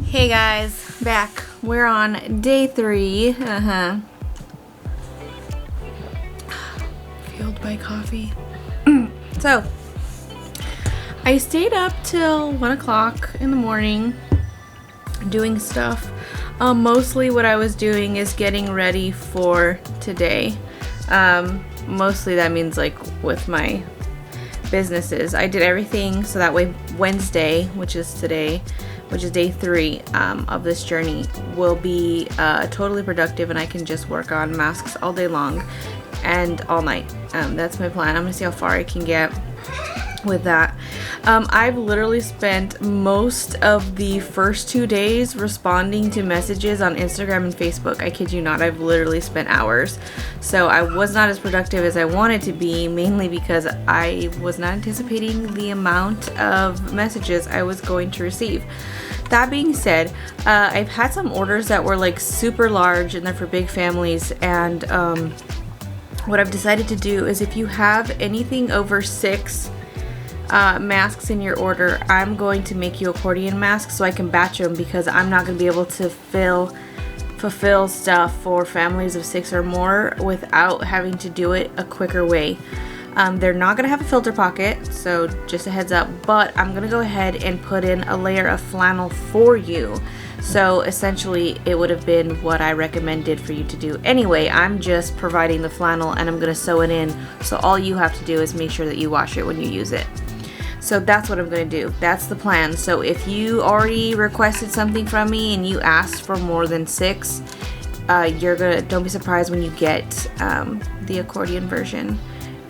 Hey guys, back. We're on day 3. Fueled by coffee. So, I stayed up till 1 o'clock in the morning doing stuff. Mostly what I was doing is getting ready for today. Mostly that means like with my businesses. I did everything so that way Wednesday, which is today, which is day 3 of this journey, will be totally productive and I can just work on masks all day long and all night. That's my plan. I'm gonna see how far I can get with that. I've literally spent most of the first 2 days responding to messages on Instagram and Facebook. I kid you not, I've literally spent hours. So I was not as productive as I wanted to be, mainly because I was not anticipating the amount of messages I was going to receive. That being said, I've had some orders that were like super large and they're for big families, and what I've decided to do is if you have anything over 6 masks in your order, I'm going to make you accordion masks so I can batch them, because I'm not going to be able to fulfill stuff for families of 6 or more without having to do it a quicker way. They're not going to have a filter pocket, so just a heads up, but I'm going to go ahead and put in a layer of flannel for you. So essentially it would have been what I recommended for you to do anyway. I'm just providing the flannel and I'm going to sew it in, so all you have to do is make sure that you wash it when you use it. So that's what I'm going to do. That's the plan. So if you already requested something from me and you asked for more than 6, don't be surprised when you get the accordion version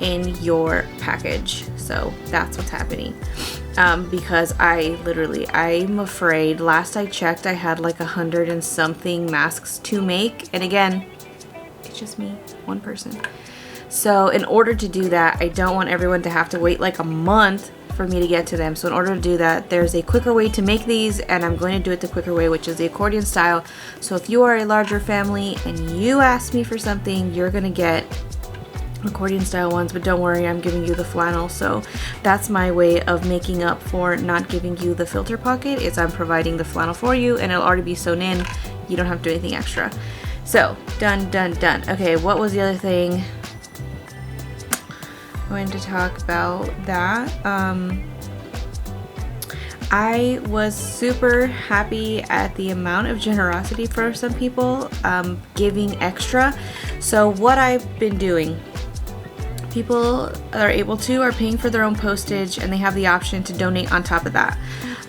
in your package. So that's what's happening. Because I'm afraid, last I checked I had like 100 and something masks to make, and again, it's just me, one person. So in order to do that, I don't want everyone to have to wait like a month for me to get to them. So in order to do that, there's a quicker way to make these, and I'm going to do it the quicker way, which is the accordion style. So if you are a larger family and you ask me for something, you're gonna get accordion style ones, but don't worry, I'm giving you the flannel. So that's my way of making up for not giving you the filter pocket, is I'm providing the flannel for you and it'll already be sewn in. You don't have to do anything extra. So done. Okay, what was the other thing? I'm going to talk about that. I was super happy at the amount of generosity for some people giving extra. So what I've been doing, people that are paying for their own postage, and they have the option to donate on top of that.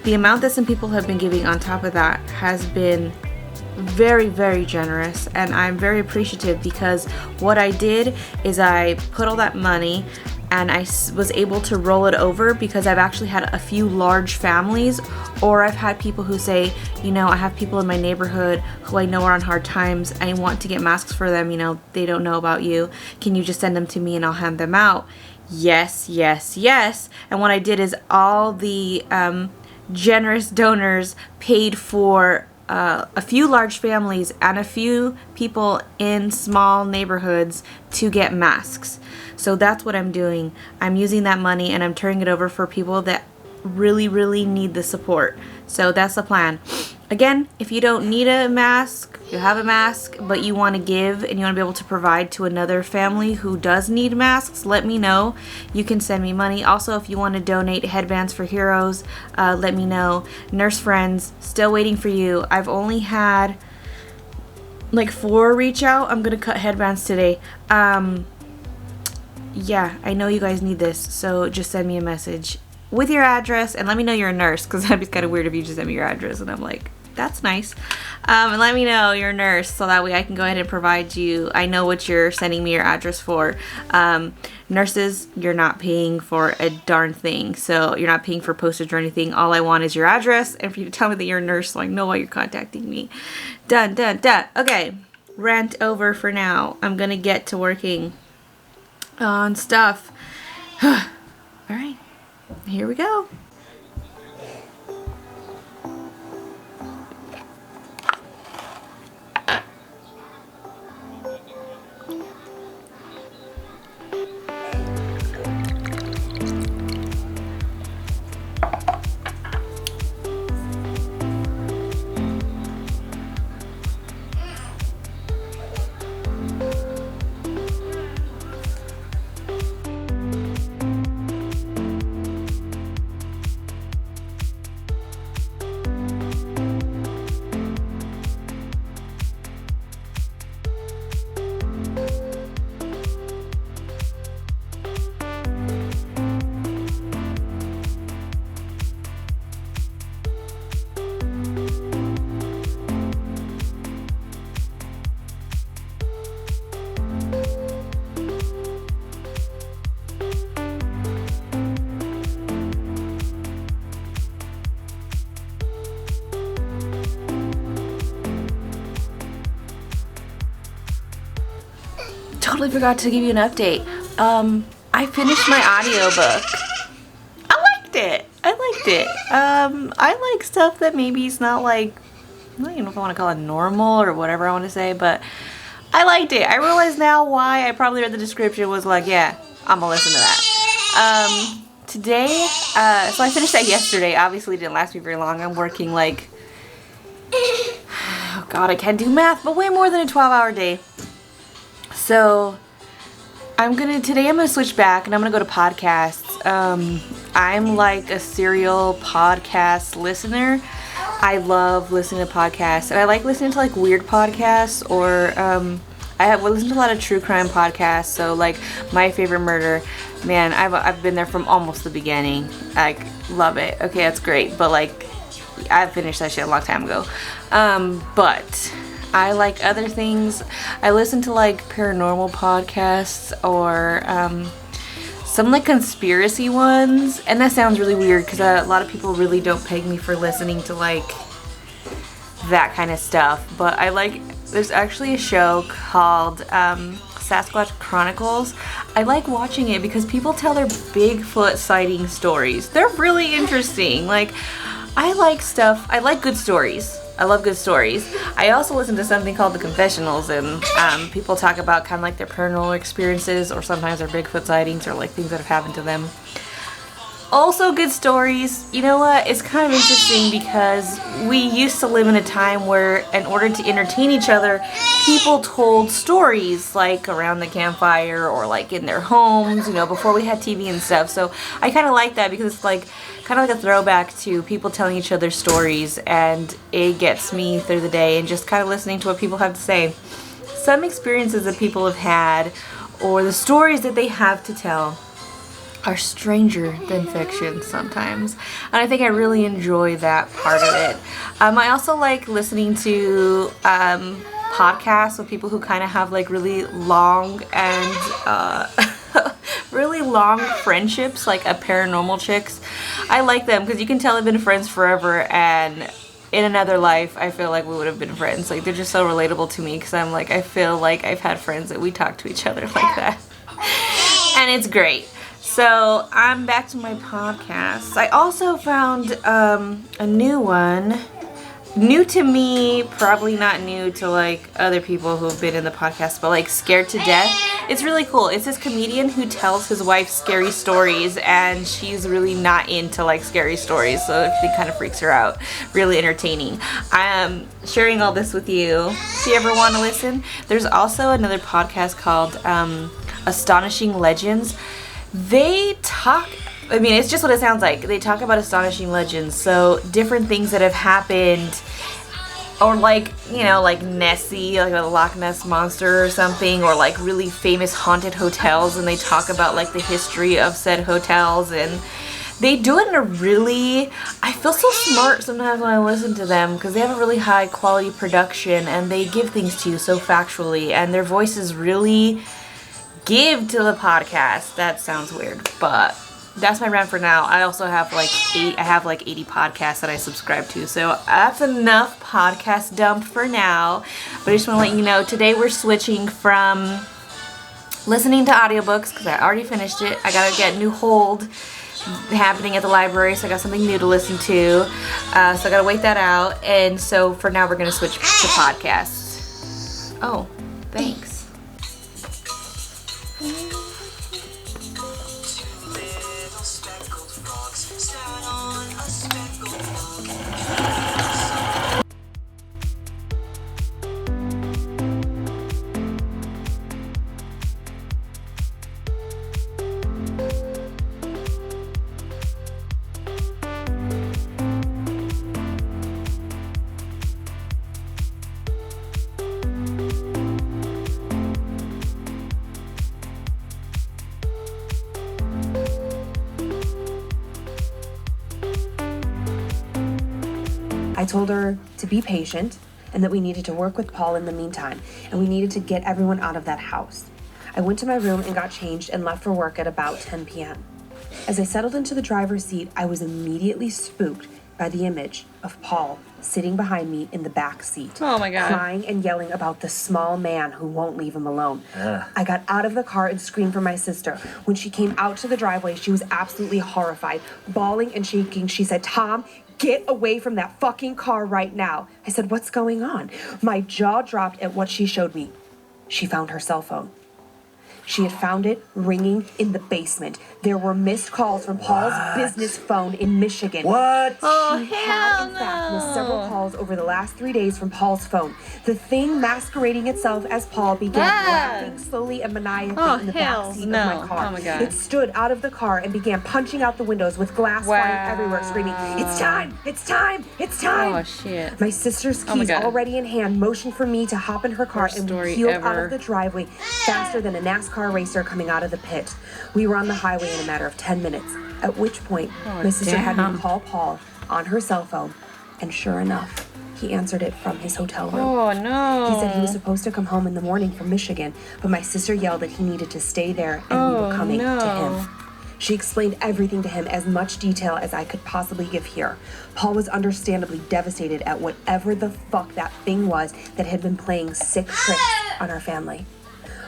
The amount that some people have been giving on top of that has been very, very generous, and I'm very appreciative, because what I did is I put all that money and I was able to roll it over, because I've actually had a few large families, or I've had people who say, you know, I have people in my neighborhood who I know are on hard times. I want to get masks for them, you know, they don't know about you. Can you just send them to me and I'll hand them out? Yes. And what I did is all the generous donors paid for a few large families and a few people in small neighborhoods to get masks. So that's what I'm doing. I'm using that money and I'm turning it over for people that really, really need the support. So that's the plan. Again, if you don't need a mask, you have a mask, but you want to give and you want to be able to provide to another family who does need masks, let me know. You can send me money. Also, if you want to donate headbands for heroes, let me know. Nurse friends, still waiting for you. I've only had like 4 reach out. I'm going to cut headbands today. Yeah, I know you guys need this, so just send me a message with your address and let me know you're a nurse, because that'd be kind of weird if you just send me your address and I'm like, that's nice. And let me know you're a nurse, so that way I can go ahead and provide you. I know what you're sending me your address for. Nurses, you're not paying for a darn thing, so you're not paying for postage or anything. All I want is your address and for you to tell me that you're a nurse, so I know why you're contacting me. Done. Okay, rant over for now. I'm gonna get to working on stuff. All right, here we go. totally forgot to give you an update. I finished my audiobook. I liked it. I like stuff that maybe is not like, I don't even know if I want to call it normal or whatever I want to say, but I liked it. I realize now why I probably read the description was like, yeah, I'm gonna listen to that. Today, so I finished that yesterday. Obviously it didn't last me very long. I'm working like, oh God, I can't do math, but way more than a 12-hour day. So today I'm gonna switch back and I'm gonna go to podcasts. I'm like a serial podcast listener. I love listening to podcasts, and I like listening to like weird podcasts, or I have listened to a lot of true crime podcasts. So like My Favorite Murder, man, I've been there from almost the beginning. Like, love it. Okay, that's great, but like I finished that shit a long time ago. But I like other things. I listen to like paranormal podcasts, or some like conspiracy ones, and that sounds really weird because a lot of people really don't peg me for listening to like that kind of stuff. But I like, there's actually a show called Sasquatch Chronicles. I like watching it because people tell their Bigfoot sighting stories. They're really interesting. Like, I like stuff. I like good stories. I love good stories. I also listen to something called the Confessionals, and people talk about kind of like their paranormal experiences, or sometimes their Bigfoot sightings, or like things that have happened to them. Also good stories. You know what? It's kind of interesting because we used to live in a time where, in order to entertain each other, people told stories like around the campfire or like in their homes, you know, before we had TV and stuff. So I kind of like that because it's like kind of like a throwback to people telling each other stories, and it gets me through the day and just kind of listening to what people have to say. Some experiences that people have had, or the stories that they have to tell, are stranger than fiction sometimes, and I think I really enjoy that part of it. I also like listening to podcasts with people who kind of have like really long and really long friendships, like a Paranormal Chicks. I like them because you can tell they've been friends forever, and in another life I feel like we would have been friends. Like, they're just so relatable to me because I'm like, I feel like I've had friends that we talk to each other like that, and it's great. So I'm back to my podcasts. I also found a new one. New to me, probably not new to like other people who have been in the podcast, but like Scared to Death. It's really cool. It's this comedian who tells his wife scary stories, and she's really not into like scary stories, so it kind of freaks her out. Really entertaining. I'm sharing all this with you if you ever want to listen. There's also another podcast called Astonishing Legends. They talk, I mean, it's just what it sounds like. They talk about astonishing legends, so different things that have happened, or like, you know, like Nessie, like the Loch Ness Monster or something, or like really famous haunted hotels, and they talk about like the history of said hotels, and they do it in a really, I feel so smart sometimes when I listen to them, because they have a really high quality production, and they give things to you so factually, and their voices really give to the podcast. That sounds weird, but that's my rant for now. I also have like 80 podcasts that I subscribe to, so that's enough podcast dump for now. But I just want to let you know, today we're switching from listening to audiobooks, because I already finished it. I gotta get a new hold happening at the library, so I got something new to listen to, so I gotta wait that out. And so for now we're gonna switch to podcasts. Oh, thanks. I told her to be patient and that we needed to work with Paul in the meantime, and we needed to get everyone out of that house. I went to my room and got changed and left for work at about 10 p.m. As I settled into the driver's seat, I was immediately spooked by the image of Paul sitting behind me in the back seat. Oh my God. Crying and yelling about the small man who won't leave him alone. I got out of the car and screamed for my sister. When she came out to the driveway, she was absolutely horrified. Bawling and shaking, she said, "Tom, get away from that fucking car right now." I said, "What's going on?" My jaw dropped at what she showed me. She found her cell phone. She had found it ringing in the basement. There were missed calls from Paul's business phone in Michigan. What? Oh, She had, in fact, missed several calls over the last 3 days from Paul's phone. The thing masquerading itself as Paul began laughing slowly and maniacally in the back seat of my car. Oh my God. It stood out of the car and began punching out the windows with glass flying everywhere, screaming, "It's time! It's time! It's time!" Oh, shit. My sister's Oh my keys God. already in hand motioned for me to hop in her car Worst and story we peeled out ever. of the driveway faster than a NASCAR racer coming out of the pit. We were on the highway in a matter of 10 minutes, at which point my sister had me call Paul on her cell phone, and sure enough, he answered it from his hotel room. Oh, no. He said he was supposed to come home in the morning from Michigan, but my sister yelled that he needed to stay there and we were coming to him. She explained everything to him as much detail as I could possibly give here. Paul was understandably devastated at whatever the fuck that thing was that had been playing sick tricks on our family.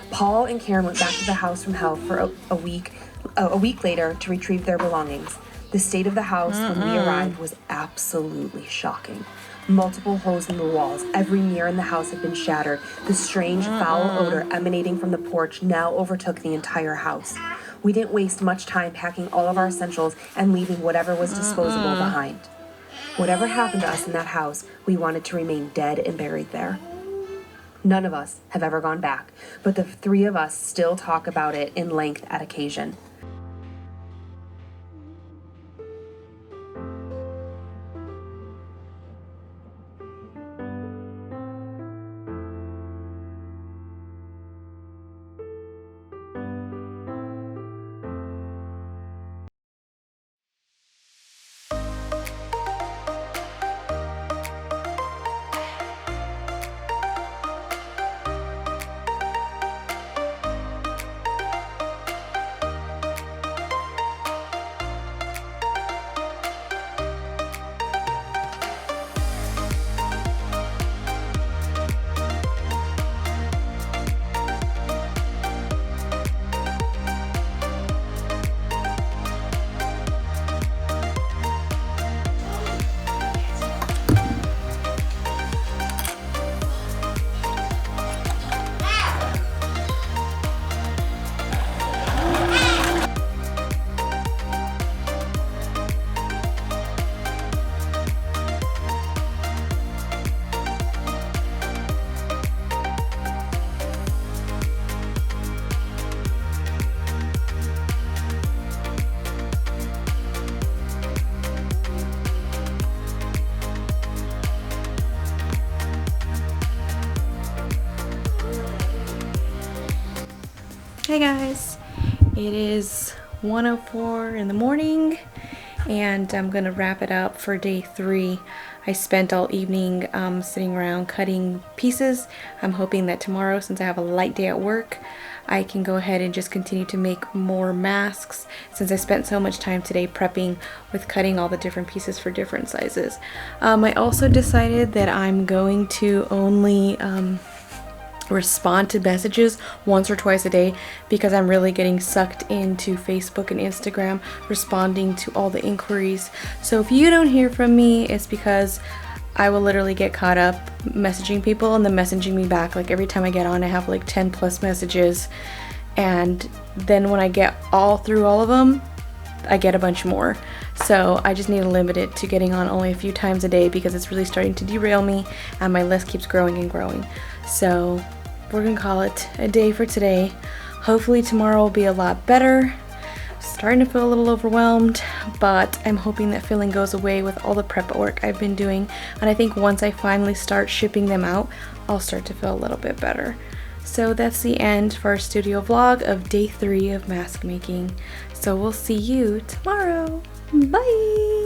Paul and Karen went back to the house from hell for a week later to retrieve their belongings. The state of the house when we arrived was absolutely shocking. Multiple holes in the walls, every mirror in the house had been shattered. The strange, foul odor emanating from the porch now overtook the entire house. We didn't waste much time packing all of our essentials and leaving whatever was disposable behind. Whatever happened to us in that house, we wanted to remain dead and buried there. None of us have ever gone back, but the three of us still talk about it in length at occasion. Hey guys, it is 1:04 in the morning and I'm gonna wrap it up for day 3. I spent all evening sitting around cutting pieces. I'm hoping that tomorrow, since I have a light day at work, I can go ahead and just continue to make more masks, since I spent so much time today prepping with cutting all the different pieces for different sizes. I also decided that I'm going to only respond to messages once or twice a day, because I'm really getting sucked into Facebook and Instagram responding to all the inquiries. So if you don't hear from me, it's because I will literally get caught up messaging people and then messaging me back. Like every time I get on, I have like 10 plus messages, and then when I get through all of them, I get a bunch more. So I just need to limit it to getting on only a few times a day, because it's really starting to derail me and my list keeps growing and growing. So we're gonna call it a day for today. Hopefully tomorrow will be a lot better. Starting to feel a little overwhelmed, but I'm hoping that feeling goes away with all the prep work I've been doing, and I think once I finally start shipping them out, I'll start to feel a little bit better. So that's the end for our studio vlog of day 3 of mask making. So we'll see you tomorrow. Bye!